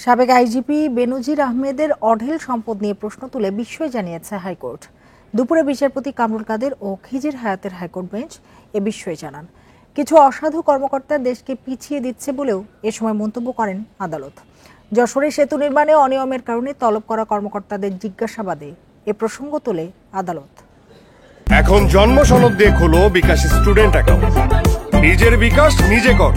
সাবেক আইজিপি বেনজির আহমেদের অঢেল সম্পদ নিয়ে প্রশ্ন তুলে বিস্ময় জানিয়েছে হাইকোর্ট। দুপুরে বিচারপতি কামরুল কাদের ও খিজির হায়াতের হাইকোর্ট বেঞ্চ এ বিস্ময় জানান। কিছু অসাধু কর্মকর্তা দেশকে পিছিয়ে দিচ্ছে বলেও এ সময় মন্তব্য করেন আদালত। যশোরে সেতু নির্মাণে অনিয়মের কারণে তলব করা কর্মকর্তাদের জিজ্ঞাসাবাদে এ প্রসঙ্গ তোলে আদালত। এখন জন্ম সনদ দিয়ে খোলো বিকাশ স্টুডেন্ট অ্যাকাউন্ট। নিজের বিকাশ নিজে কর।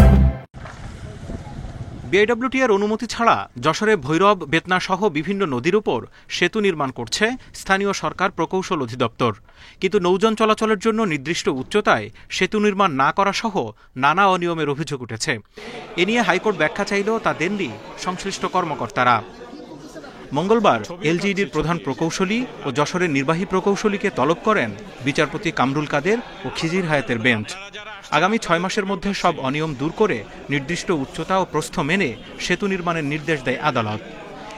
বিআইডব্লিউটিআর অনুমতি ছাড়া যশোরে ভৈরব, বেতনা সহ বিভিন্ন নদীর উপর সেতু নির্মাণ করছে স্থানীয় সরকার প্রকৌশল অধিদপ্তর। কিন্তু নৌযান চলাচলের জন্য নির্দিষ্ট উচ্চতায় সেতু নির্মাণ না করা সহ নানা অনিয়মের অভিযোগ উঠেছে। এ নিয়ে হাইকোর্ট ব্যাখ্যা চাইলেও তা দেননি সংশ্লিষ্ট কর্মকর্তারা। মঙ্গলবার এলজিইডির প্রধান প্রকৌশলী ও যশোরের নির্বাহী প্রকৌশলীকে তলব করেন বিচারপতি কামরুল কাদের ও খিজির হায়াতের বেঞ্চ। আগামী 6 মাসের মধ্যে সব অনিয়ম দূর করে নির্দিষ্ট উচ্চতা ও প্রস্থ মেনে সেতু নির্মাণের নির্দেশ দেয় আদালত।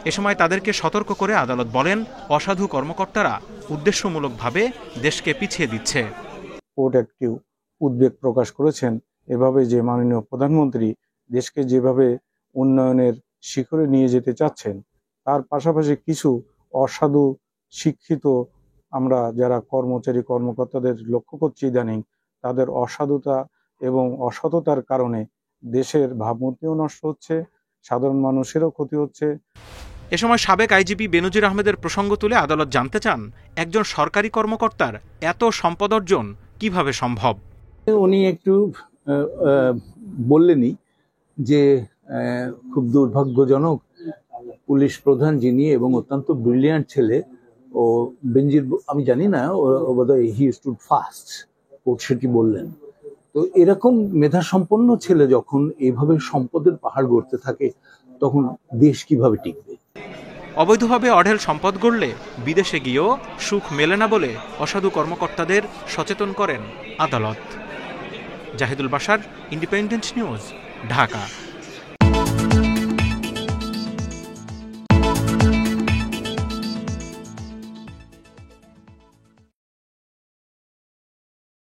এ সময় তাদেরকে সতর্ক করে আদালত বলেন, অসাধু কর্মকর্তারা উদ্দেশ্যমূলকভাবে দেশকে পিছিয়ে দিচ্ছে। কোর্ট একটি উদ্বেগ প্রকাশ করেছেন এভাবে যে মাননীয় প্রধানমন্ত্রী দেশকে যেভাবে উন্নয়নের শিখরে নিয়ে যেতে চাচ্ছেন, তার পাশাপাশি কিছু অসাধু শিক্ষিত আমরা যারা কর্মকর্তাদের লক্ষ্য করছি ইদানিং, তাদের অসাধুতা এবং অসততার কারণে দেশের ভাবমূর্তিও নষ্ট হচ্ছে, সাধারণ মানুষেরও ক্ষতি হচ্ছে। এ সময় সাবেক আইজিপি বেনজির আহমেদের প্রসঙ্গ তুলে আদালত জানতে চান, একজন সরকারি কর্মকর্তার এত সম্পদ অর্জন কিভাবে সম্ভব। উনি একটু বললেনই যে খুব দুর্ভাগ্যজনক, পুলিশ প্রধান যিনি এবং অত্যন্ত ব্রিলিয়ান্ট ছেলে, ও বেনজির, আমি জানি না বোধহয় হি স্টুড ফাস্ট, কোর্ট সেটি বললেন। তো এরকম মেধা সম্পন্ন ছেলে যখন এইভাবে সম্পদের পাহাড় গড়তে থাকে, তখন দেশ কিভাবে টিকবে? অবৈধভাবে অঢেল সম্পদ গড়লে বিদেশে গিয়েও সুখ মেলে না বলে অসাধু কর্মকর্তাদের সচেতন করেন আদালত। Zahidul Bashar, independent news, Dhaka.